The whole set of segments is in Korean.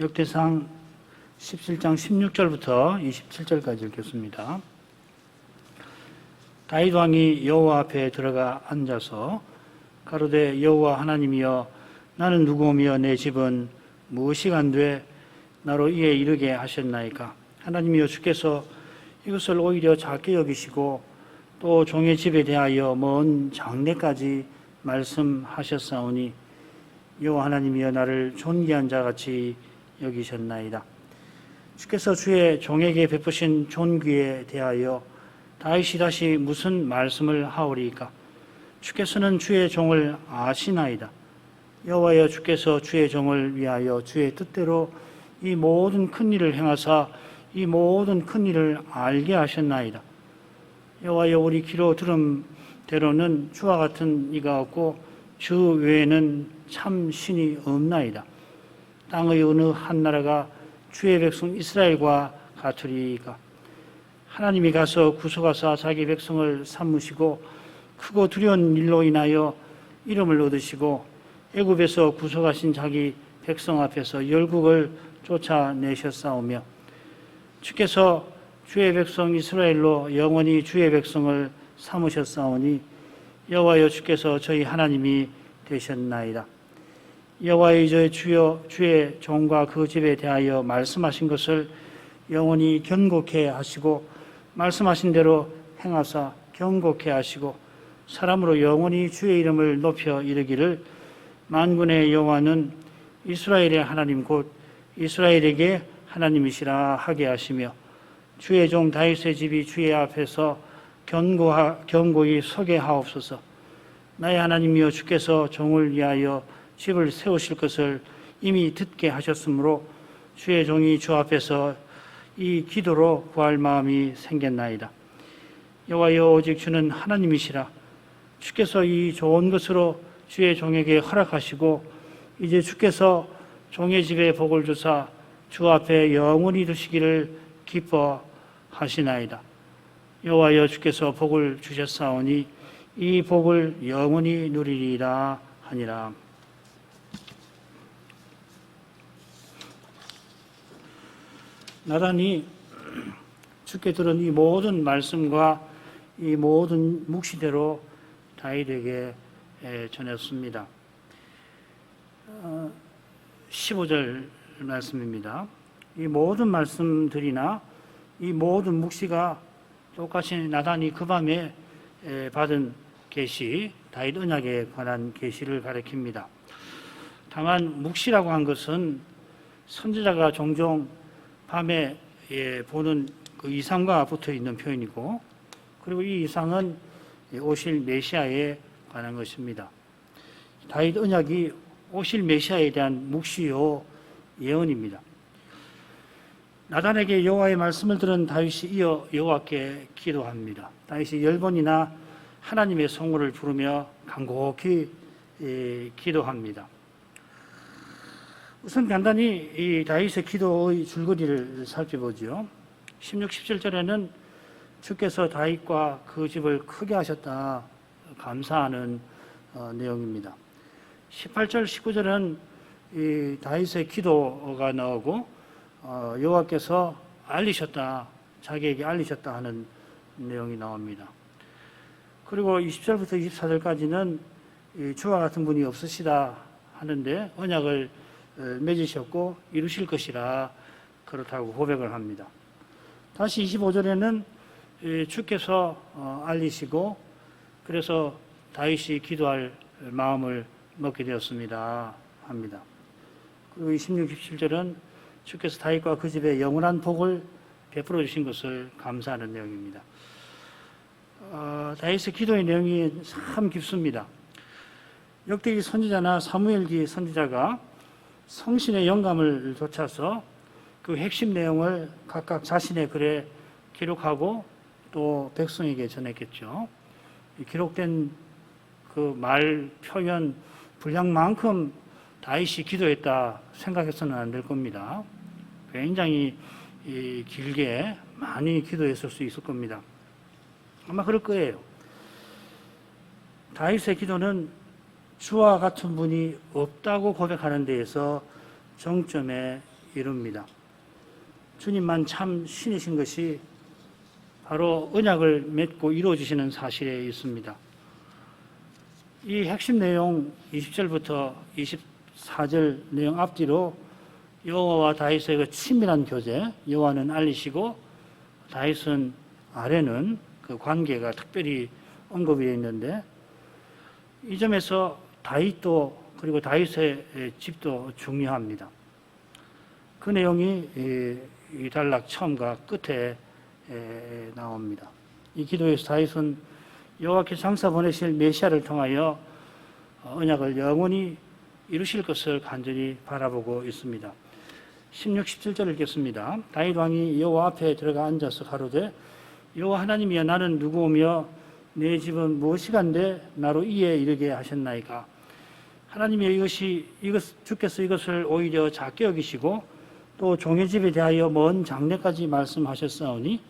역대상 17장 16절부터 27절까지 읽겠습니다. 다윗 왕이 여호와 앞에 들어가 앉아서 가로되 여호와 하나님이여 나는 누구오며 내 집은 무엇이간되 나로 이에 이르게 하셨나이까. 하나님이여 주께서 이것을 오히려 작게 여기시고 또 종의 집에 대하여 먼 장래까지 말씀하셨사오니 여호와 하나님이여 나를 존귀한 자같이 여기셨나이다. 주께서 주의 종에게 베푸신 존귀에 대하여 다윗이 다시 무슨 말씀을 하오리이까. 주께서는 주의 종을 아시나이다. 여호와여 주께서 주의 종을 위하여 주의 뜻대로 이 모든 큰 일을 행하사 이 모든 큰 일을 알게 하셨나이다. 여호와여 우리 귀로 들은 대로는 주와 같은 이가 없고 주 외에는 참 신이 없나이다. 땅의 어느 한 나라가 주의 백성 이스라엘과 같으리이까. 하나님이 가서 구속하사 자기 백성을 삼으시고 크고 두려운 일로 인하여 이름을 얻으시고 애굽에서 구속하신 자기 백성 앞에서 열국을 쫓아내셨사오며 주께서 주의 백성 이스라엘로 영원히 주의 백성을 삼으셨사오니 여호와여 주께서 저희 하나님이 되셨나이다. 여호와여 주의 종과 그 집에 대하여 말씀하신 것을 영원히 견고케 하시고 말씀하신 대로 행하사 견고케 하시고 사람으로 영원히 주의 이름을 높여 이르기를 만군의 여호와는 이스라엘의 하나님 곧 이스라엘에게 하나님이시라 하게 하시며 주의 종 다윗의 집이 주의 앞에서 견고히 서게 하옵소서. 나의 하나님이여 주께서 종을 위하여 집을 세우실 것을 이미 듣게 하셨으므로 주의 종이 주 앞에서 이 기도로 구할 마음이 생겼나이다. 여호와여 오직 주는 하나님이시라. 주께서 이 좋은 것으로 주의 종에게 허락하시고 이제 주께서 종의 집에 복을 주사 주 앞에 영원히 두시기를 기뻐하시나이다. 여호와여 주께서 복을 주셨사오니 이 복을 영원히 누리리라 하니라. 나단이 주께 들은 이 모든 말씀과 이 모든 묵시대로 다윗에게 전했습니다. 15절 말씀입니다. 이 모든 말씀들이나 이 모든 묵시가 똑같이 나단이 그 밤에 받은 계시, 다윗 언약에 관한 계시를 가리킵니다. 다만 묵시라고 한 것은 선지자가 종종 밤에 보는 그 이상과 붙어 있는 표현이고, 그리고 이 이상은 오실 메시아에 관한 것입니다. 다윗 언약이 오실 메시아에 대한 묵시요 예언입니다. 나단에게 여호와의 말씀을 들은 다윗이 이어 여호와께 기도합니다. 다윗이 10번이나 하나님의 성호를 부르며 간곡히 기도합니다. 우선 간단히 이 다윗의 기도의 줄거리를 살펴보죠. 16, 17절에는 주께서 다윗과 그 집을 크게 하셨다 감사하는 내용입니다. 18절, 19절은 이 다윗의 기도가 나오고 여호와께서 알리셨다, 자기에게 알리셨다 하는 내용이 나옵니다. 그리고 20절부터 24절까지는 주와 같은 분이 없으시다 하는데 언약을 맺으셨고 이루실 것이라 그렇다고 고백을 합니다. 다시 25절에는 주께서 알리시고 그래서 다윗이 기도할 마음을 먹게 되었습니다 합니다. 그리고 26, 27절은 주께서 다윗과 그 집에 영원한 복을 베풀어 주신 것을 감사하는 내용입니다. 다윗의 기도의 내용이 참 깊습니다. 역대기 선지자나 사무엘기 선지자가 성신의 영감을 좇아서 그 핵심 내용을 각각 자신의 글에 기록하고 또 백성에게 전했겠죠. 기록된 그 말 표현 분량만큼 다윗이 기도했다 생각해서는 안 될 겁니다. 굉장히 길게 많이 기도했을 수 있을 겁니다. 아마 그럴 거예요. 다윗의 기도는 주와 같은 분이 없다고 고백하는 데에서 정점에 이룹니다. 주님만 참 신이신 것이 바로 언약을 맺고 이루어지시는 사실에 있습니다. 이 핵심 내용 20절부터 24절 내용 앞뒤로 여호와와 다윗의 그 친밀한 교제, 여호와는 알리시고 다윗은 아뢰는 그 관계가 특별히 언급이 되어 있는데, 이 점에서 다윗도 그리고 다윗의 집도 중요합니다. 그 내용이 이 단락 처음과 끝에 나옵니다. 이 기도에서 다윗은 여호와께서 장사 보내실 메시아를 통하여 언약을 영원히 이루실 것을 간절히 바라보고 있습니다. 16, 17절을 읽겠습니다. 다윗 왕이 여호와 앞에 들어가 앉아서 가로되 여호와 하나님이여 나는 누구오며 내 집은 무엇이간데 나로 이에 이르게 하셨나이까. 하나님이 주께서 이것을 오히려 작게 여기시고 또 종의 집에 대하여 먼 장래까지 말씀하셨사오니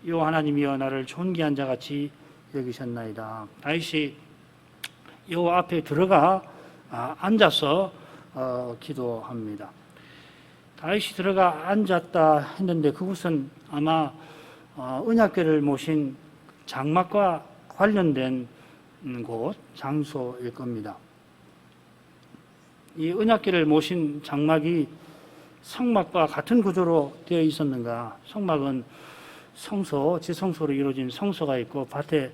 여호와 하나님이여 나를 존귀한 자같이 여기셨나이다. 다윗이 여호와 앞에 들어가 앉아서 기도합니다. 다윗이 들어가 앉았다 했는데 그곳은 아마 언약궤를 모신 장막과 관련된 곳, 장소일 겁니다. 이 언약궤를 모신 장막이 성막과 같은 구조로 되어 있었는가? 성막은 성소, 지성소로 이루어진 성소가 있고 밭에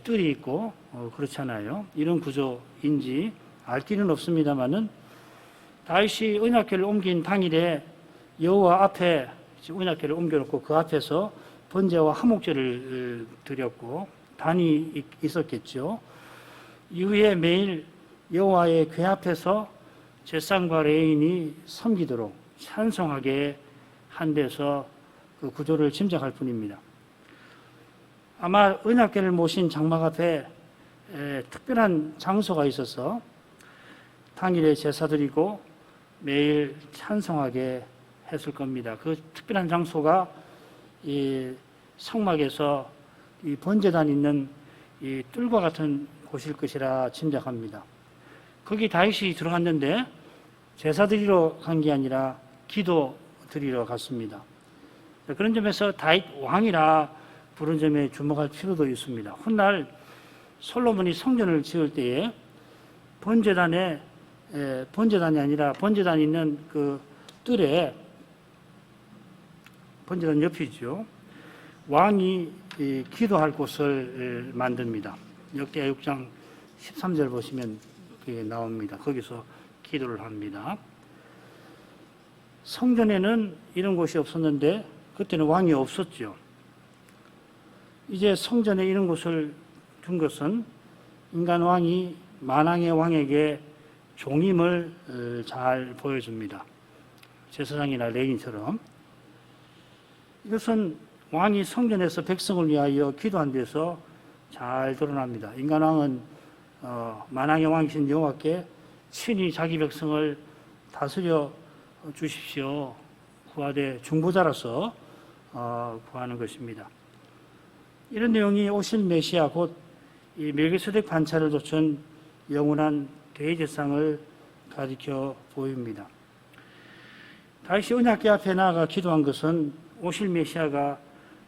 뜰이 있고 그렇잖아요. 이런 구조인지 알 길은 없습니다만은 다윗이 언약궤를 옮긴 당일에 여호와 앞에 언약궤를 옮겨놓고 그 앞에서 번제와 화목제를 드렸고 단이 있었겠죠. 이후에 매일 여호와의 궤 앞에서 제사장과 레위인이 섬기도록 찬송하게 한 데서 그 구조를 짐작할 뿐입니다. 아마 언약궤를 모신 장막 앞에 특별한 장소가 있어서 당일에 제사 드리고 매일 찬송하게 했을 겁니다. 그 특별한 장소가 이 성막에서 이 번제단 있는 이 뜰과 같은 곳일 것이라 짐작합니다. 거기 다윗이 들어갔는데 제사 드리러 간 게 아니라 기도 드리러 갔습니다. 그런 점에서 다윗 왕이라 부른 점에 주목할 필요도 있습니다. 훗날 솔로몬이 성전을 지을 때에 번제단이 아니라 번제단이 있는 그 뜰에 번제단 옆이죠. 왕이 기도할 곳을 만듭니다. 역대하 6장 13절 보시면 그게 나옵니다. 거기서 기도를 합니다. 성전에는 이런 곳이 없었는데 그때는 왕이 없었죠. 이제 성전에 이런 곳을 둔 것은 인간 왕이 만왕의 왕에게 종임을 잘 보여줍니다. 제사장이나 레위인처럼. 이것은 왕이 성전에서 백성을 위하여 기도한 데서 잘 드러납니다. 인간 왕은 만왕의 왕이신 여호와께 친히 자기 백성을 다스려 주십시오 구하되 중보자로서 구하는 것입니다. 이런 내용이 오실 메시아 곧 이 멜기세덱 반차를 좇은 영원한 대제사장을 가리켜 보입니다. 다윗이 언약궤 앞에 나아가 기도한 것은 오실 메시아가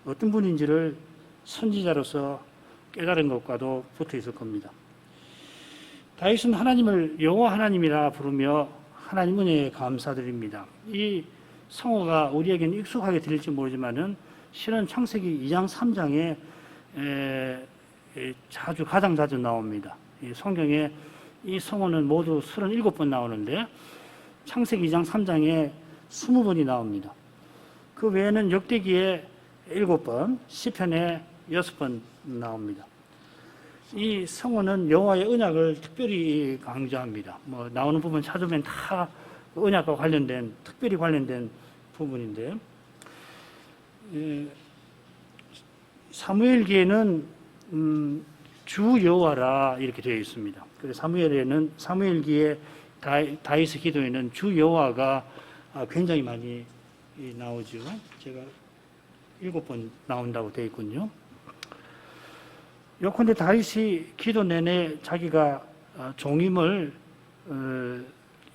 어떤 분인지를 선지자로서 깨달은 것과도 붙어 있을 겁니다. 다윗은 하나님을 여호와 하나님이라 부르며 하나님 은혜에 감사드립니다. 이 성어가 우리에게는 익숙하게 들릴지 모르지만은 실은 창세기 2장 3장에 가장 자주 나옵니다. 이 성경에 이 성어는 모두 37번 나오는데 창세기 2장 3장에 20번이 나옵니다. 그 외에는 역대기에 7번, 시편에 6번 나옵니다. 이 성어는 여호와의 언약을 특별히 강조합니다. 나오는 부분 찾으면 다 언약과 관련된, 특별히 관련된 부분인데, 사무엘기에는 주 여호와라 이렇게 되어 있습니다. 그래서 사무엘기에 다윗의 기도에는 주 여호와가 굉장히 많이 나오죠. 제가 7번 나온다고 되어 있군요. 요컨대 다윗이 기도 내내 자기가 종임을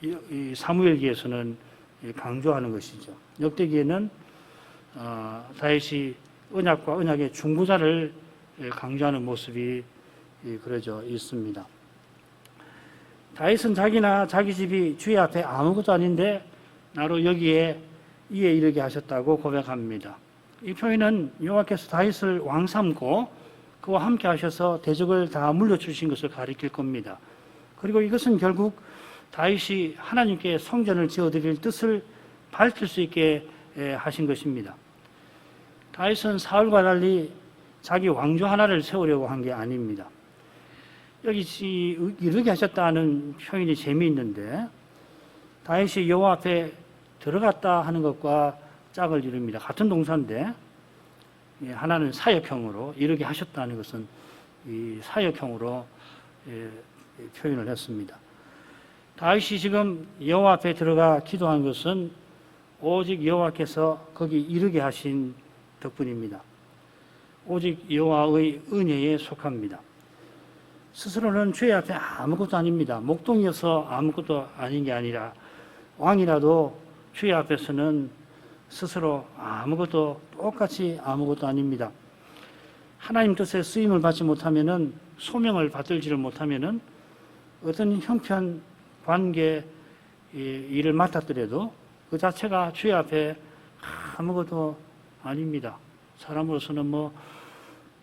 이 사무엘기에서는 강조하는 것이죠. 역대기에는 다윗이 언약과 언약의 중보자를 강조하는 모습이 그려져 있습니다. 다윗은 자기나 자기 집이 주의 앞에 아무것도 아닌데 나로 여기에 이에 이르게 하셨다고 고백합니다. 이 표현은 여호와께서 다윗을 왕 삼고 그와 함께 하셔서 대적을 다 물려주신 것을 가리킬 겁니다. 그리고 이것은 결국 다윗이 하나님께 성전을 지어드릴 뜻을 밝힐 수 있게 하신 것입니다. 다윗은 사울과 달리 자기 왕조 하나를 세우려고 한 게 아닙니다. 여기 이르게 하셨다는 표현이 재미있는데 다윗이 여호와 앞에 들어갔다 하는 것과 짝을 이룹니다. 같은 동사인데 하나는 사역형으로 이르게 하셨다는 것은 이 사역형으로 표현을 했습니다. 다윗이 지금 여호와 앞에 들어가 기도한 것은 오직 여호와께서 거기 이르게 하신 덕분입니다. 오직 여호와의 은혜에 속합니다. 스스로는 주의 앞에 아무것도 아닙니다. 목동이어서 아무것도 아닌 게 아니라 왕이라도 주의 앞에서는 스스로 아무것도 똑같이 아무것도 아닙니다. 하나님 뜻에 쓰임을 받지 못하면은 소명을 받들지를 못하면은 어떤 형편 관계 일을 맡았더라도 그 자체가 주의 앞에 아무것도 아닙니다. 사람으로서는 뭐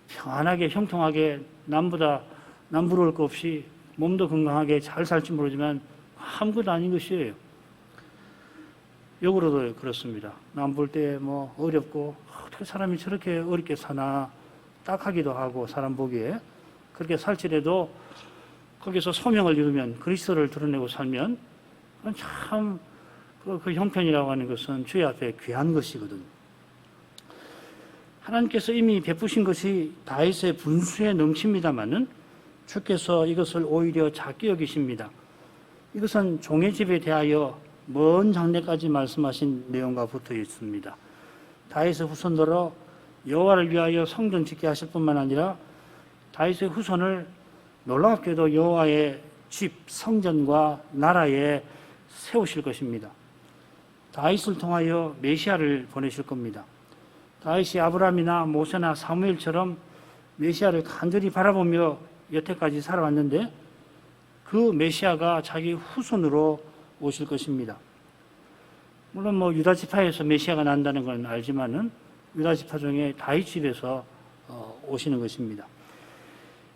평안하게 형통하게 남부러울 것 없이 몸도 건강하게 잘 살지 모르지만 아무것도 아닌 것이에요. 역으로도 그렇습니다. 남 볼 때 뭐 어렵고 어떻게 사람이 저렇게 어렵게 사나 딱하기도 하고 사람 보기에 그렇게 살지라도 거기서 소명을 이루면 그리스도를 드러내고 살면 참 그 형편이라고 하는 것은 주의 앞에 귀한 것이거든요. 하나님께서 이미 베푸신 것이 다윗의 분수에 넘칩니다마는 주께서 이것을 오히려 작게 여기십니다. 이것은 종의 집에 대하여 먼 장래까지 말씀하신 내용과 붙어 있습니다. 다윗의 후손들로 여호와를 위하여 성전 짓게 하실 뿐만 아니라 다윗의 후손을 놀랍게도 여호와의 집, 성전과 나라에 세우실 것입니다. 다윗을 통하여 메시아를 보내실 겁니다. 다윗이 아브라함이나 모세나 사무엘처럼 메시아를 간절히 바라보며 여태까지 살아왔는데 그 메시아가 자기 후손으로 오실 것입니다. 물론 뭐 유다 지파에서 메시아가 난다는 건 알지만은 유다 지파 중에 다윗 집에서 오시는 것입니다.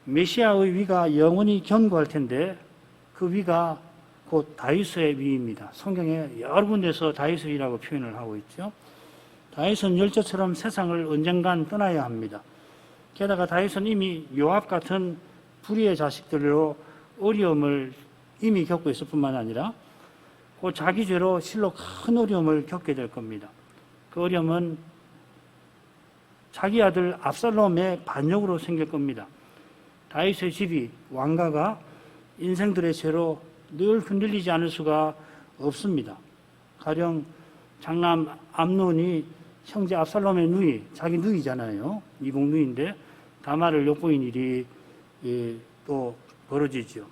메시아의 위가 영원히 견고할 텐데 그 위가 곧 다윗의 위입니다. 성경에 여러 군데서 다윗의 위라고 표현을 하고 있죠. 다윗은 열조처럼 세상을 언젠간 떠나야 합니다. 게다가 다윗은 이미 요압 같은 불의의 자식들로 어려움을 이미 겪고 있을 뿐만 아니라 곧 자기 죄로 실로 큰 어려움을 겪게 될 겁니다. 그 어려움은 자기 아들 압살롬의 반역으로 생길 겁니다. 다윗의 집이 왕가가 인생들의 죄로 늘 흔들리지 않을 수가 없습니다. 가령 장남 암논이 형제 압살롬의 누이, 자기 누이잖아요. 이복 누이인데 다말을 욕보인 일이 또 벌어지죠.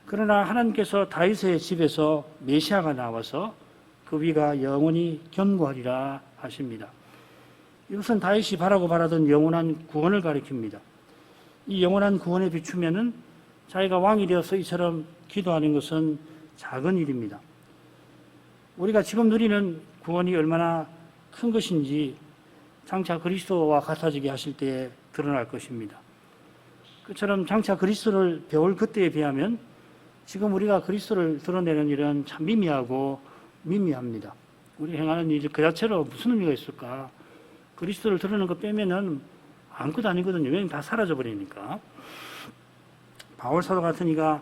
그러나 하나님께서 다윗의 집에서 메시아가 나와서 그 위가 영원히 견고하리라 하십니다. 이것은 다윗이 바라고 바라던 영원한 구원을 가리킵니다. 이 영원한 구원에 비추면은 자기가 왕이 되어서 이처럼 기도하는 것은 작은 일입니다. 우리가 지금 누리는 구원이 얼마나 큰 것인지 장차 그리스도와 같아지게 하실 때에 드러날 것입니다. 그처럼 장차 그리스도를 배울 그때에 비하면 지금 우리가 그리스도를 드러내는 일은 참 미미합니다. 우리 행하는 일 그 자체로 무슨 의미가 있을까? 그리스도를 드러내는 거 빼면은 아무것도 아니거든요. 왜냐하면 다 사라져 버리니까. 바울 사도 같은 이가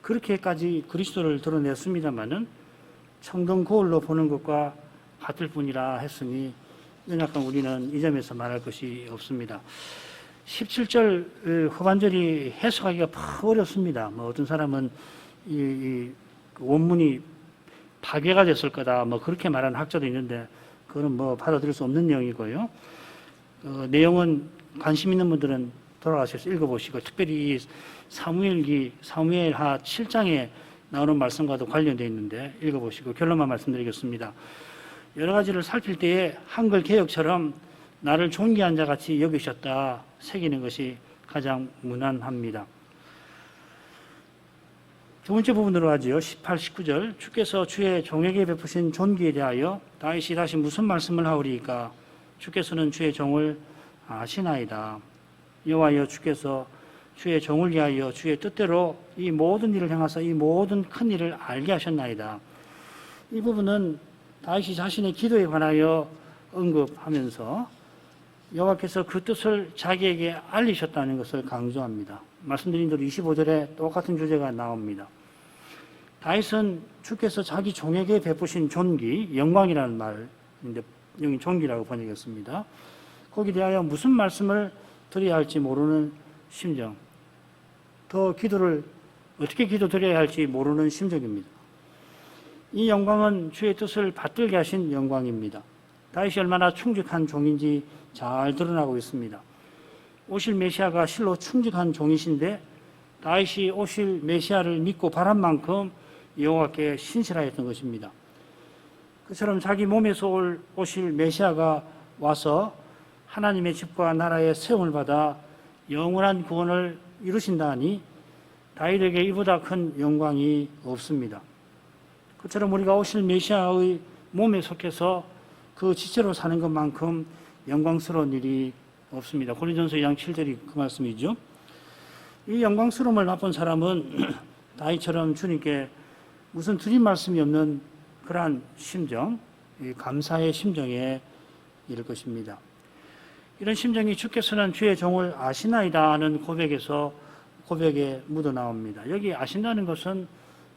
그렇게까지 그리스도를 드러냈습니다마는 청동 거울로 보는 것과 같을 뿐이라 했으니 연약한 우리는 이 점에서 말할 것이 없습니다. 17절 후반절이 해석하기가 어렵습니다. 뭐 어떤 사람은 이 원문이 파괴가 됐을 거다, 뭐 그렇게 말하는 학자도 있는데 그거는 뭐 받아들일 수 없는 내용이고요. 내용은 관심 있는 분들은 돌아가셔서 읽어보시고 특별히 사무엘하 7장에 나오는 말씀과도 관련되어 있는데 읽어보시고 결론만 말씀드리겠습니다. 여러 가지를 살필 때에 한글 개역처럼 나를 존귀한 자 같이 여기셨다 새기는 것이 가장 무난합니다. 두 번째 부분으로 하지요. 18, 19절 주께서 주의 종에게 베푸신 존귀에 대하여 다윗이 다시 무슨 말씀을 하오리까? 주께서는 주의 종을 아시나이다. 여호와여 주께서 주의 종을 위하여 주의 뜻대로 이 모든 일을 향하사 이 모든 큰 일을 알게 하셨나이다. 이 부분은 다윗이 자신의 기도에 관하여 언급하면서 여호와께서 그 뜻을 자기에게 알리셨다는 것을 강조합니다. 말씀드린 대로 25절에 똑같은 주제가 나옵니다. 다윗은 주께서 자기 종에게 베푸신 존귀, 영광이라는 말인데 여기 존귀라고 번역했습니다. 거기에 대하여 무슨 말씀을 드려야 할지 모르는 심정, 더 기도를 어떻게 기도드려야 할지 모르는 심정입니다. 이 영광은 주의 뜻을 받들게 하신 영광입니다. 다윗이 얼마나 충직한 종인지 잘 드러나고 있습니다. 오실 메시아가 실로 충직한 종이신데 다윗이 오실 메시아를 믿고 바란 만큼 여호와께 신실하였던 것입니다. 그처럼 자기 몸에서 오실 메시아가 와서 하나님의 집과 나라의 세움을 받아 영원한 구원을 이루신다 하니 다윗에게 이보다 큰 영광이 없습니다. 그처럼 우리가 오실 메시아의 몸에 속해서 그 지체로 사는 것만큼 영광스러운 일이 없습니다. 고린도전서 2장 7절이 그 말씀이죠. 이 영광스러움을 맛본 사람은 다윗처럼 주님께 무슨 드린 말씀이 없는 그러한 심정, 감사의 심정에 이를 것입니다. 이런 심정이 주께서는 주의 종을 아시나이다 하는 고백에 묻어나옵니다. 여기 아신다는 것은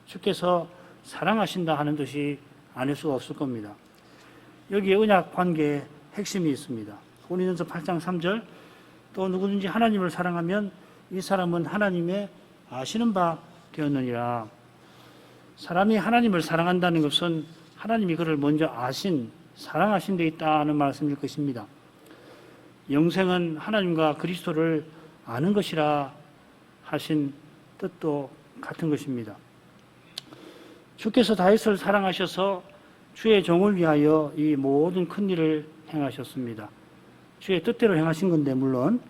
주께서 사랑하신다 하는 뜻이 아닐 수가 없을 겁니다. 여기에 언약 관계에 핵심이 있습니다. 고린도전서 8장 3절 또 누구든지 하나님을 사랑하면 이 사람은 하나님의 아시는 바 되었느니라. 사람이 하나님을 사랑한다는 것은 하나님이 그를 먼저 사랑하신 데 있다는 말씀일 것입니다. 영생은 하나님과 그리스도를 아는 것이라 하신 뜻도 같은 것입니다. 주께서 다윗을 사랑하셔서 주의 종을 위하여 이 모든 큰 일을 행하셨습니다. 주의 뜻대로 행하신 건데 물론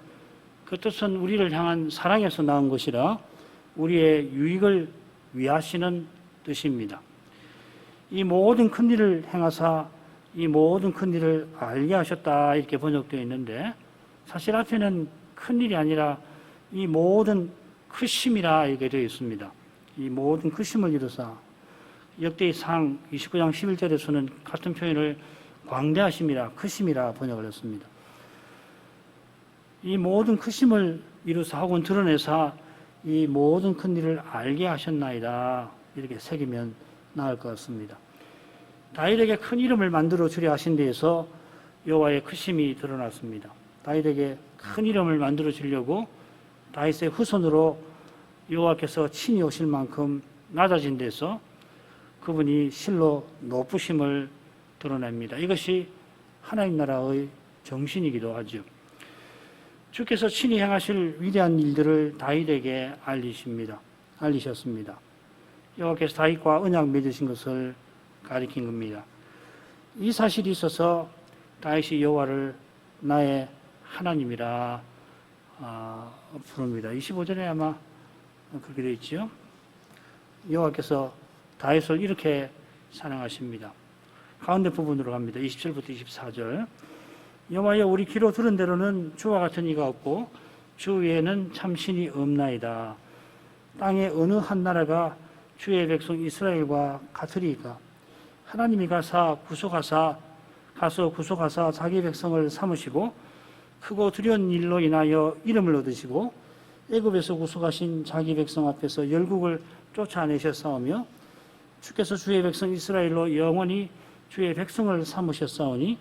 그 뜻은 우리를 향한 사랑에서 나온 것이라 우리의 유익을 위하시는 뜻입니다. 이 모든 큰 일을 행하사 이 모든 큰 일을 알게 하셨다 이렇게 번역되어 있는데 사실 앞에는 큰 일이 아니라 이 모든 크심이라 이렇게 되어 있습니다. 이 모든 크심을 이루사 역대의 상 29장 11절에서는 같은 표현을 광대하심이라 크심이라 번역을 했습니다. 이 모든 크심을 이루사 혹은 드러내사 이 모든 큰 일을 알게 하셨나이다 이렇게 새기면 나을 것 같습니다. 다윗에게 큰 이름을 만들어 주려 하신 데에서 여호와의 크심이 드러났습니다. 다윗에게 큰 이름을 만들어 주려고 다윗의 후손으로 여호와께서 친히 오실 만큼 낮아진 데서 그분이 실로 높으심을 드러냅니다. 이것이 하나님 나라의 정신이기도 하죠. 주께서 친히 행하실 위대한 일들을 다윗에게 알리셨습니다. 여호와께서 다윗과 언약 맺으신 것을 가리킨 겁니다. 이 사실이 있어서 다윗이 여호와를 나의 하나님이라 부릅니다. 25절에 아마 그렇게 되어 있죠. 여호와께서 다윗을 이렇게 사랑하십니다. 가운데 부분으로 갑니다. 27부터 24절. 여호와여 우리 귀로 들은 대로는 주와 같은 이가 없고 주 외에는 참신이 없나이다. 땅의 어느 한 나라가 주의 백성 이스라엘과 같으리이까. 하나님이 가서 구속하사 자기 백성을 삼으시고 크고 두려운 일로 인하여 이름을 얻으시고 애굽에서 구속하신 자기 백성 앞에서 열국을 쫓아내셨사오며 주께서 주의 백성 이스라엘로 영원히 주의 백성을 삼으셨사오니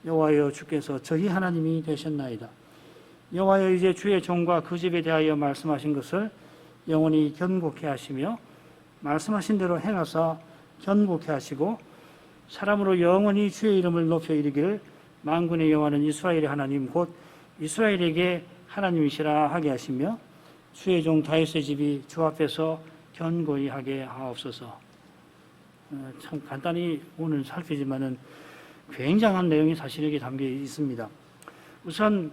여호와여 주께서 저희 하나님이 되셨나이다. 여호와여 이제 주의 종과 그 집에 대하여 말씀하신 것을 영원히 견고케 하시며 말씀하신 대로 행하사 견고케 하시고 사람으로 영원히 주의 이름을 높여 이르기를 만군의 여호와는 이스라엘의 하나님 곧 이스라엘에게 하나님이시라 하게 하시며 주의 종 다윗의 집이 주 앞에서 견고히 하게 하옵소서. 참 간단히 오늘 살피지만은 굉장한 내용이 사실 여기 담겨 있습니다. 우선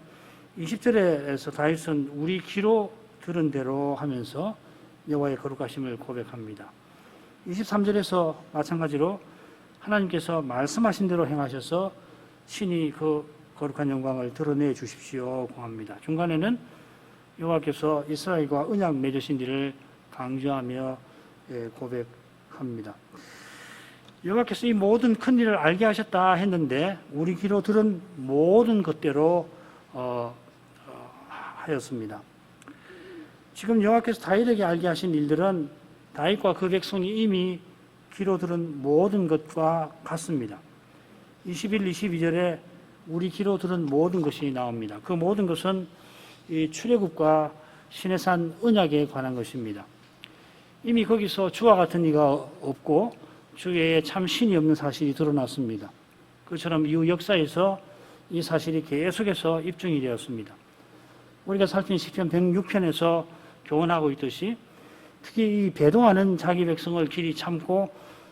20절에서 다윗은 우리 귀로 들은 대로 하면서 여호와의 거룩하심을 고백합니다. 23절에서 마찬가지로 하나님께서 말씀하신 대로 행하셔서 신이 그 거룩한 영광을 드러내 주십시오 고합니다. 중간에는 여호와께서 이스라엘과 언약 맺으신 일을 강조하며 고백합니다. 여호와께서 이 모든 큰 일을 알게 하셨다 했는데 우리 귀로 들은 모든 것대로 하였습니다. 지금 여호와께서 다윗에게 알게 하신 일들은 다윗과 그 백성이 이미 귀로 들은 모든 것과 같습니다. 21, 22절에 우리 귀로 들은 모든 것이 나옵니다. 그 모든 것은 이 출애굽과 시내산 언약에 관한 것입니다. 이미 거기서 주와 같은 이가 없고 주 외에 참 신이 없는 사실이 드러났습니다. 그처럼 이후 역사에서 이 사실이 계속해서 입증이 되었습니다. 우리가 살핀 시편 106편에서 교훈하고 있듯이 특히 이 배도하는 자기 백성을 길이 참고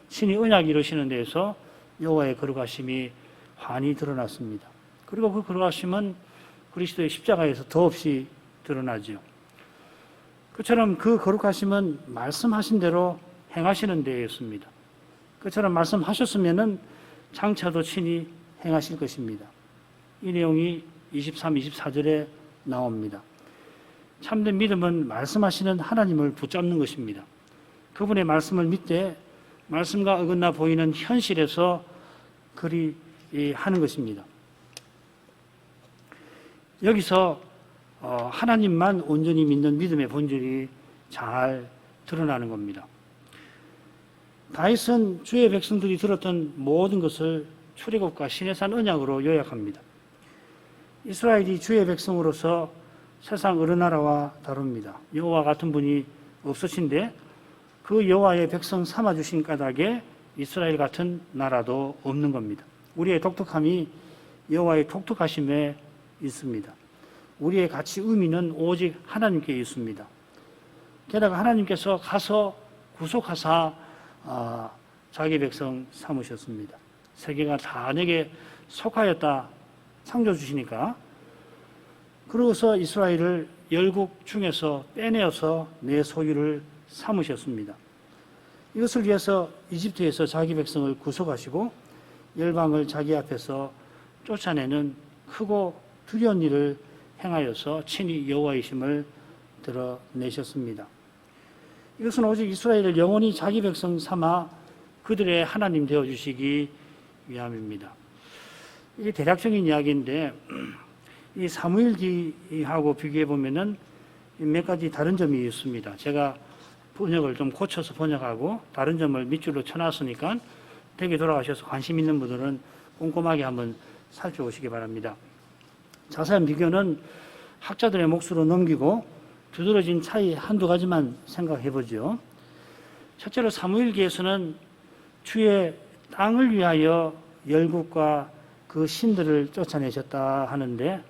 신이 언약 이루시는 데에서 여호와의 거룩하심이 환히 드러났습니다. 그리고 그 거룩하심은 그리스도의 십자가에서 더없이 드러나죠. 그처럼 그 거룩하심은 말씀하신 대로 행하시는 데였습니다. 그처럼 말씀하셨으면은 장차도 친히 행하실 것입니다. 이 내용이 23, 24절에 나옵니다. 참된 믿음은 말씀하시는 하나님을 붙잡는 것입니다. 그분의 말씀을 믿되 말씀과 어긋나 보이는 현실에서 그리 하는 것입니다. 여기서 하나님만 온전히 믿는 믿음의 본질이 잘 드러나는 겁니다. 다윗은 주의 백성들이 들었던 모든 것을 출애굽과 시내산 언약으로 요약합니다. 이스라엘이 주의 백성으로서 세상 어느 나라와 다릅니다. 여호와 같은 분이 없으신데 그 여호와의 백성 삼아주신 까닭에 이스라엘 같은 나라도 없는 겁니다. 우리의 독특함이 여호와의 독특하심에 있습니다. 우리의 가치 의미는 오직 하나님께 있습니다. 게다가 하나님께서 가서 구속하사 자기 백성 삼으셨습니다. 세계가 다 내게 속하였다 창조 주시니까 그러고서 이스라엘을 열국 중에서 빼내어서 내 소유를 삼으셨습니다. 이것을 위해서 이집트에서 자기 백성을 구속하시고 열방을 자기 앞에서 쫓아내는 크고 두려운 일을 행하여서 친히 여호와이심을 드러내셨습니다. 이것은 오직 이스라엘을 영원히 자기 백성 삼아 그들의 하나님 되어주시기 위함입니다. 이게 대략적인 이야기인데 이 사무엘기하고 비교해 보면은 몇 가지 다른 점이 있습니다. 제가 번역을 좀 고쳐서 번역하고 다른 점을 밑줄로 쳐놨으니까 댁에 돌아가셔서 관심 있는 분들은 꼼꼼하게 한번 살펴보시기 바랍니다. 자세한 비교는 학자들의 몫으로 넘기고 두드러진 차이 한두 가지만 생각해 보죠. 첫째로 사무엘기에서는 주의 땅을 위하여 열국과 그 신들을 쫓아내셨다 하는데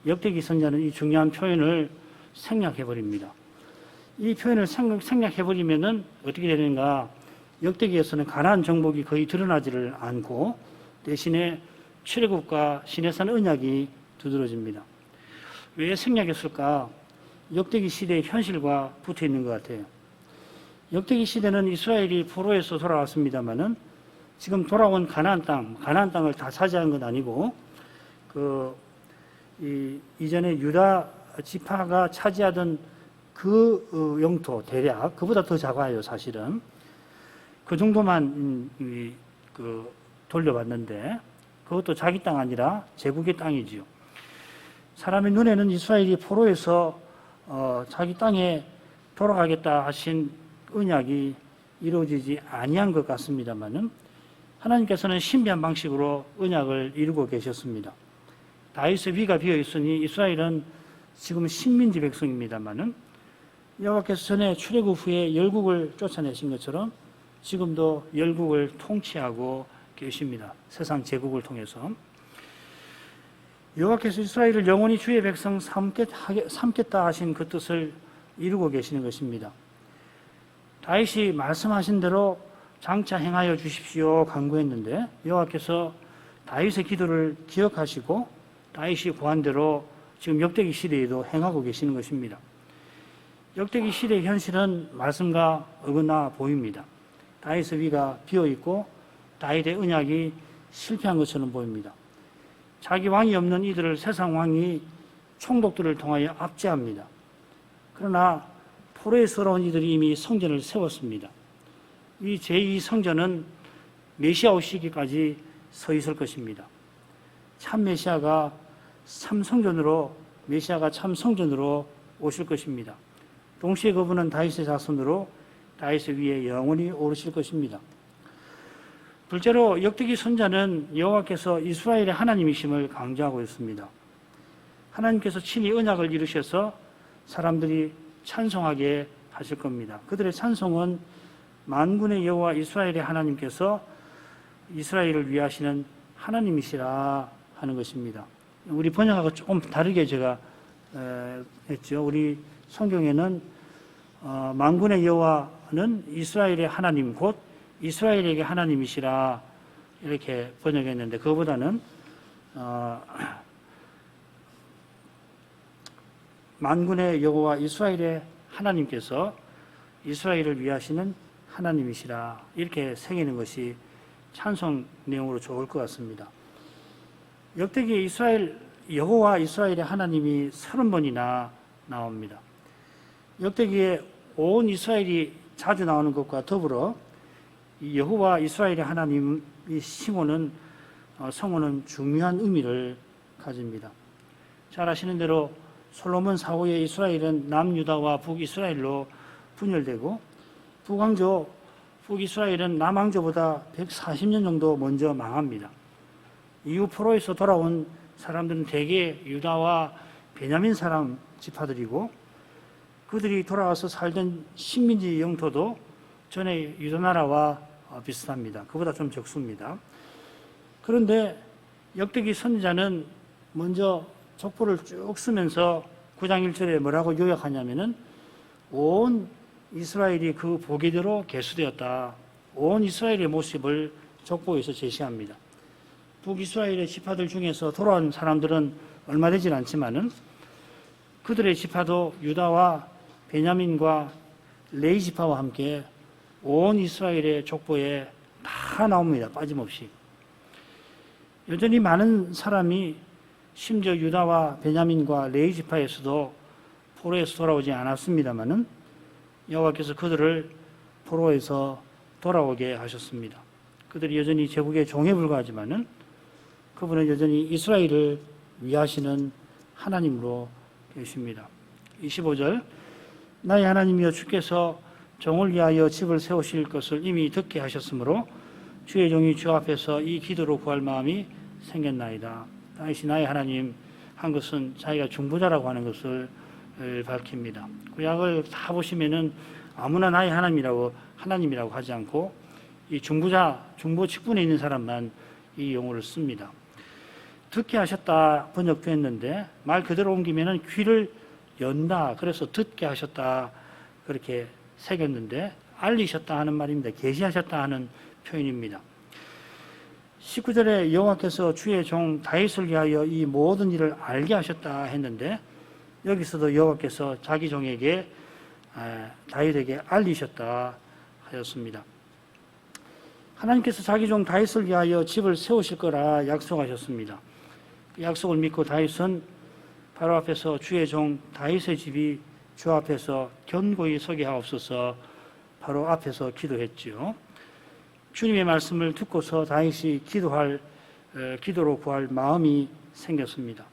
역대기 선자는 이 중요한 표현을 생략해 버립니다. 이 표현을 생략해 버리면은 어떻게 되는가? 역대기에서는 가나안 정복이 거의 드러나지를 않고 대신에 출애굽과 시내산 언약이 두드러집니다. 왜 생략했을까? 역대기 시대의 현실과 붙어 있는 것 같아요. 역대기 시대는 이스라엘이 포로에서 돌아왔습니다만은 지금 돌아온 가나안 땅을 다 차지한 건 아니고 이전에 유다 지파가 차지하던 그 영토 대략 그보다 더 작아요. 사실은 그 정도만 돌려봤는데 그것도 자기 땅 아니라 제국의 땅이지요. 사람의 눈에는 이스라엘이 포로에서 자기 땅에 돌아가겠다 하신 언약이 이루어지지 아니한 것 같습니다만은 하나님께서는 신비한 방식으로 언약을 이루고 계셨습니다. 다윗의 위가 비어 있으니 이스라엘은 지금 식민지 백성입니다만은 여호와께서 전에 출애굽 후에 열국을 쫓아내신 것처럼 지금도 열국을 통치하고 계십니다. 세상 제국을 통해서 여호와께서 이스라엘을 영원히 주의 백성 삼겠다 하신 그 뜻을 이루고 계시는 것입니다. 다윗이 말씀하신 대로 장차 행하여 주십시오 간구했는데 여호와께서 다윗의 기도를 기억하시고 다윗이 구한 대로 지금 역대기 시대에도 행하고 계시는 것입니다. 역대기 시대의 현실은 말씀과 어긋나 보입니다. 다윗의 위가 비어있고 다윗의 언약이 실패한 것처럼 보입니다. 자기 왕이 없는 이들을 세상 왕이 총독들을 통하여 압제합니다. 그러나 포로에서러운 이들이 이미 성전을 세웠습니다. 이 제2 성전은 메시아 오시기까지 서 있을 것입니다. 참 메시아가 참 성전으로 오실 것입니다. 동시에 그분은 다윗의 자손으로 다윗의 위에 영원히 오르실 것입니다. 둘째로 역대기 선자는 여호와께서 이스라엘의 하나님이심을 강조하고 있습니다. 하나님께서 친히 언약을 이루셔서 사람들이 찬송하게 하실 겁니다. 그들의 찬송은 만군의 여호와 이스라엘의 하나님께서 이스라엘을 위하시는 하나님이시라 하는 것입니다. 우리 번역하고 조금 다르게 제가 했죠. 우리 성경에는 만군의 여호와는 이스라엘의 하나님 곧 이스라엘에게 하나님이시라 이렇게 번역했는데 그거보다는 만군의 여호와 이스라엘의 하나님께서 이스라엘을 위하시는 하나님이시라 이렇게 새기는 것이 찬송 내용으로 좋을 것 같습니다. 역대기에 여호와 이스라엘의 하나님이 30번이나 나옵니다. 역대기에 온 이스라엘이 자주 나오는 것과 더불어 여호와 이스라엘의 하나님의 성호는 중요한 의미를 가집니다. 잘 아시는 대로 솔로몬 사후에 이스라엘은 남유다와 북이스라엘로 분열되고 북이스라엘은 남왕조보다 140년 정도 먼저 망합니다. 이후 포로에서 돌아온 사람들은 대개 유다와 베냐민 사람 지파들이고 그들이 돌아와서 살던 식민지 영토도 전에 유다 나라와 비슷합니다. 그보다 좀 적습니다. 그런데 역대기 선지자는 먼저 족보를 쭉 쓰면서 9장 1절에 뭐라고 요약하냐면은 온 이스라엘이 그 보기대로 계수되었다. 온 이스라엘의 모습을 족보에서 제시합니다. 북이스라엘의 지파들 중에서 돌아온 사람들은 얼마 되질 않지만은 그들의 지파도 유다와 베냐민과 레위 지파와 함께 온 이스라엘의 족보에 다 나옵니다. 빠짐없이. 여전히 많은 사람이 심지어 유다와 베냐민과 레위 지파에서도 포로에서 돌아오지 않았습니다마는 여호와께서 그들을 포로에서 돌아오게 하셨습니다. 그들이 여전히 제국의 종에 불과하지만은 그분은 여전히 이스라엘을 위하시는 하나님으로 계십니다. 25절 나의 하나님이여 주께서 종을 위하여 집을 세우실 것을 이미 듣게 하셨으므로 주의 종이 주 앞에서 이 기도로 구할 마음이 생겼나이다. 다윗이 나의 하나님 한 것은 자기가 중보자라고 하는 것을 밝힙니다. 구약을 다 보시면은 아무나 나의 하나님이라고 하지 않고 이 중보 직분에 있는 사람만 이 용어를 씁니다. 듣게 하셨다 번역됐는데 말 그대로 옮기면은 귀를 연다. 그래서 듣게 하셨다 그렇게 새겼는데 알리셨다 하는 말입니다. 계시하셨다 하는 표현입니다. 19절에 여호와께서 주의 종 다윗을 위하여 이 모든 일을 알게 하셨다 했는데 여기서도 여호와께서 자기 종에게 다윗에게 알리셨다 하였습니다. 하나님께서 자기 종 다윗을 위하여 집을 세우실 거라 약속하셨습니다. 그 약속을 믿고 다윗은 바로 앞에서 주의 종 다윗의 집이 주 앞에서 견고히 서게 하옵소서 바로 앞에서 기도했지요. 주님의 말씀을 듣고서 다윗이 기도로 구할 마음이 생겼습니다.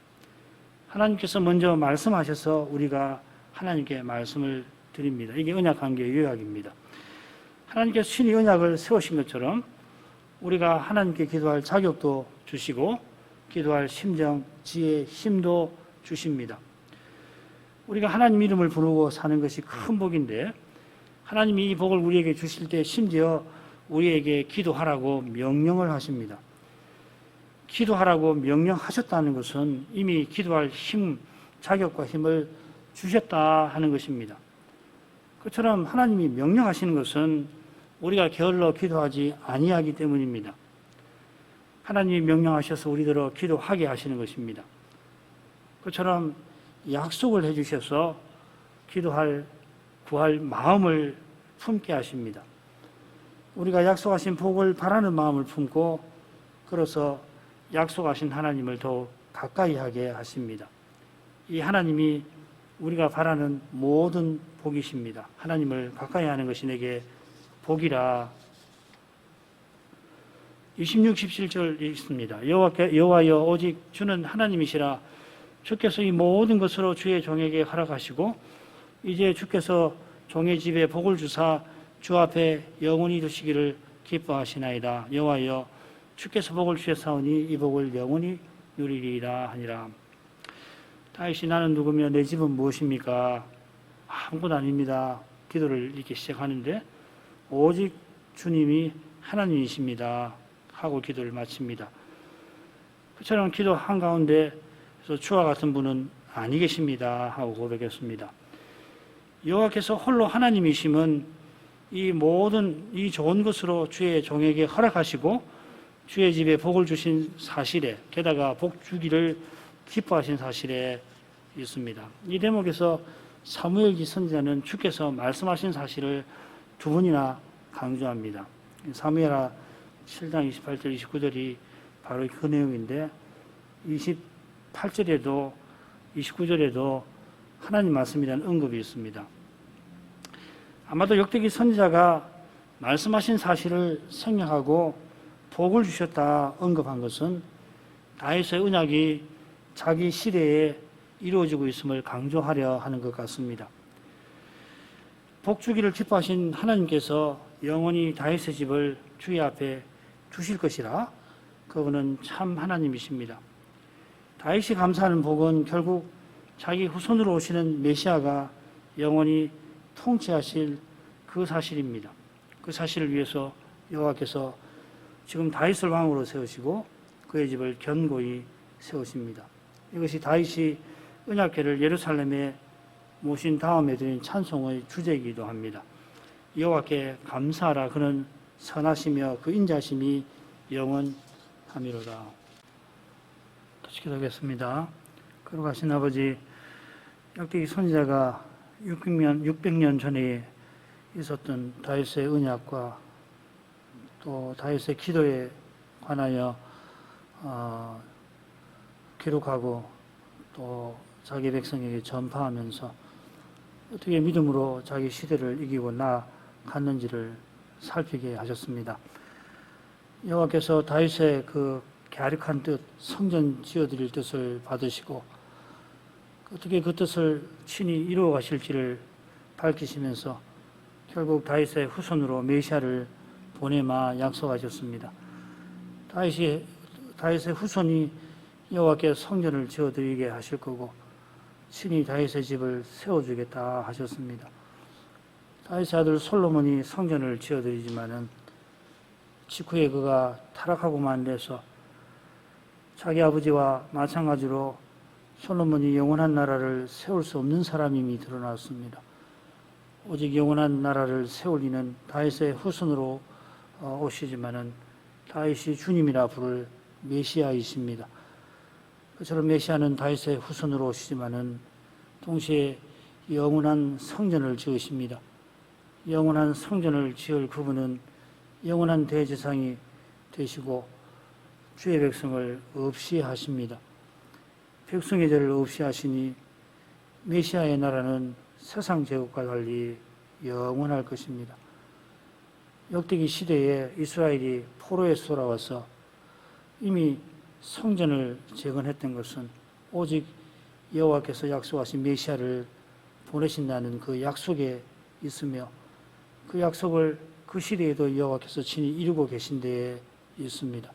하나님께서 먼저 말씀하셔서 우리가 하나님께 말씀을 드립니다. 이게 언약관계의 요약입니다. 하나님께서 친히 언약을 세우신 것처럼 우리가 하나님께 기도할 자격도 주시고 기도할 심정, 지혜, 힘도 주십니다. 우리가 하나님 이름을 부르고 사는 것이 큰 복인데 하나님이 이 복을 우리에게 주실 때 심지어 우리에게 기도하라고 명령을 하십니다. 기도하라고 명령하셨다는 것은 이미 기도할 힘, 자격과 힘을 주셨다 하는 것입니다. 그처럼 하나님이 명령하시는 것은 우리가 게을러 기도하지 아니하기 때문입니다. 하나님이 명령하셔서 우리들어 기도하게 하시는 것입니다. 그처럼 약속을 해주셔서 기도할, 구할 마음을 품게 하십니다. 우리가 약속하신 복을 바라는 마음을 품고 그래서 약속하신 하나님을 더욱 가까이 하게 하십니다. 이 하나님이 우리가 바라는 모든 복이십니다. 하나님을 가까이 하는 것이 내게 복이라. 26, 17절 있습니다. 여호와여 오직 주는 하나님이시라. 주께서 이 모든 것으로 주의 종에게 허락하시고 이제 주께서 종의 집에 복을 주사 주 앞에 영원히 두시기를 기뻐하시나이다. 여호와여 주께서 복을 주셨사오니 이 복을 영원히 누리리라 하니라. 다윗이 나는 누구며 내 집은 무엇입니까? 아무것도 아닙니다. 기도를 이렇게 시작하는데 오직 주님이 하나님이십니다 하고 기도를 마칩니다. 그처럼 기도 한가운데 주와 같은 분은 아니 계십니다 하고 고백했습니다. 여호와께서 홀로 하나님이심은 이 모든 이 좋은 것으로 주의 종에게 허락하시고 주의 집에 복을 주신 사실에 게다가 복 주기를 기뻐하신 사실에 있습니다. 이 대목에서 사무엘기 선지자는 주께서 말씀하신 사실을 두 번이나 강조합니다. 사무엘하 7장 28절 29절이 바로 그 내용인데 28절에도 29절에도 하나님 말씀이라는 언급이 있습니다. 아마도 역대기 선지자가 말씀하신 사실을 생략하고 복을 주셨다 언급한 것은 다윗의 언약이 자기 시대에 이루어지고 있음을 강조하려 하는 것 같습니다. 복 주기를 기뻐하신 하나님께서 영원히 다윗의 집을 주의 앞에 주실 것이라. 그분은 참 하나님이십니다. 다윗이 감사하는 복은 결국 자기 후손으로 오시는 메시아가 영원히 통치하실 그 사실입니다. 그 사실을 위해서 여호와께서 지금 다윗을 왕으로 세우시고 그의 집을 견고히 세우십니다. 이것이 다윗이 언약궤를 예루살렘에 모신 다음에 드린 찬송의 주제이기도 합니다. 여호와께 감사하라. 그는 선하시며 그 인자심이 영원하미로다. 같이 기도하겠습니다. 거룩하신 아버지, 역대기 선지자가 600년 전에 있었던 다윗의 언약과 또 다윗의 기도에 관하여 기록하고 또 자기 백성에게 전파하면서 어떻게 믿음으로 자기 시대를 이기고 나갔는지를 살피게 하셨습니다. 여호와께서 다윗의 그 갸륵한 뜻, 성전 지어드릴 뜻을 받으시고 어떻게 그 뜻을 친히 이루어 가실지를 밝히시면서 결국 다윗의 후손으로 메시아를 보내마 약속하셨습니다. 다윗의 후손이 여호와께 성전을 지어드리게 하실 거고 친히 다윗의 집을 세워주겠다 하셨습니다. 다윗의 아들 솔로몬이 성전을 지어드리지만은 직후에 그가 타락하고만 돼서 자기 아버지와 마찬가지로 솔로몬이 영원한 나라를 세울 수 없는 사람임이 드러났습니다. 오직 영원한 나라를 세울 이는 다윗의 후손으로 오시지만은 다윗이 주님이라 부를 메시아이십니다. 그처럼 메시아는 다윗의 후손으로 오시지만은 동시에 영원한 성전을 지으십니다. 영원한 성전을 지을 그분은 영원한 대제사장이 되시고 주의 백성을 없이 하십니다. 백성의 죄를 없이 하시니 메시아의 나라는 세상 제국과 달리 영원할 것입니다. 역대기 시대에 이스라엘이 포로에서 돌아와서 이미 성전을 재건했던 것은 오직 여호와께서 약속하신 메시아를 보내신다는 그 약속에 있으며 그 약속을 그 시대에도 여호와께서 친히 이루고 계신 데에 있습니다.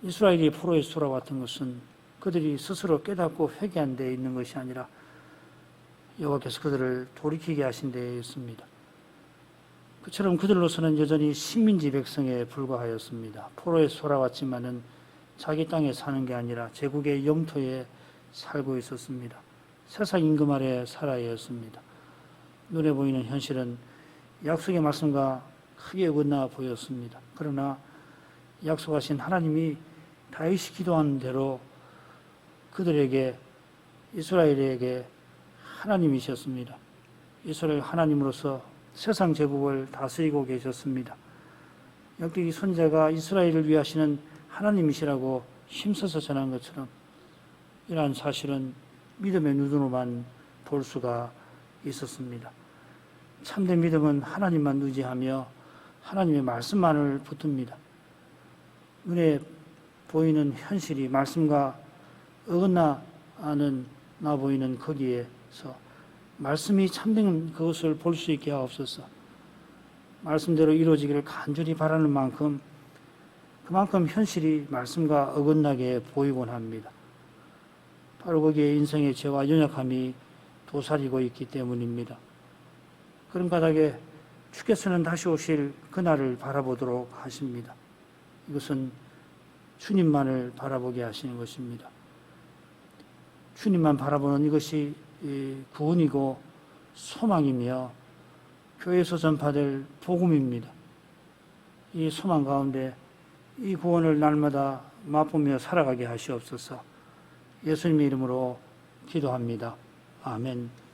이스라엘이 포로에서 돌아왔던 것은 그들이 스스로 깨닫고 회개한 데에 있는 것이 아니라 여호와께서 그들을 돌이키게 하신 데에 있습니다. 그처럼 그들로서는 여전히 식민지 백성에 불과하였습니다. 포로에서 돌아왔지만은 자기 땅에 사는 게 아니라 제국의 영토에 살고 있었습니다. 세상 임금 아래 살아야 했습니다. 눈에 보이는 현실은 약속의 말씀과 크게 어긋나 보였습니다. 그러나 약속하신 하나님이 다윗이 기도한 대로 그들에게, 이스라엘에게 하나님이셨습니다. 이스라엘 하나님으로서 세상 제국을 다스리고 계셨습니다. 역대기 선지자가 이스라엘을 위하시는 하나님이시라고 힘써서 전한 것처럼 이러한 사실은 믿음의 눈으로만 볼 수가 있었습니다. 참된 믿음은 하나님만 의지하며 하나님의 말씀만을 붙듭니다. 눈에 보이는 현실이 말씀과 어긋나 보이는 거기에서 말씀이 참된 그것을 볼 수 있게 하옵소서. 말씀대로 이루어지기를 간절히 바라는 만큼 그만큼 현실이 말씀과 어긋나게 보이곤 합니다. 바로 거기에 인생의 죄와 연약함이 도사리고 있기 때문입니다. 그런 까닭에 주께서는 다시 오실 그날을 바라보도록 하십니다. 이것은 주님만을 바라보게 하시는 것입니다. 주님만 바라보는 이것이 구원이고 소망이며 교회에서 전파될 복음입니다. 이 소망 가운데 이 구원을 날마다 맛보며 살아가게 하시옵소서. 예수님의 이름으로 기도합니다. 아멘.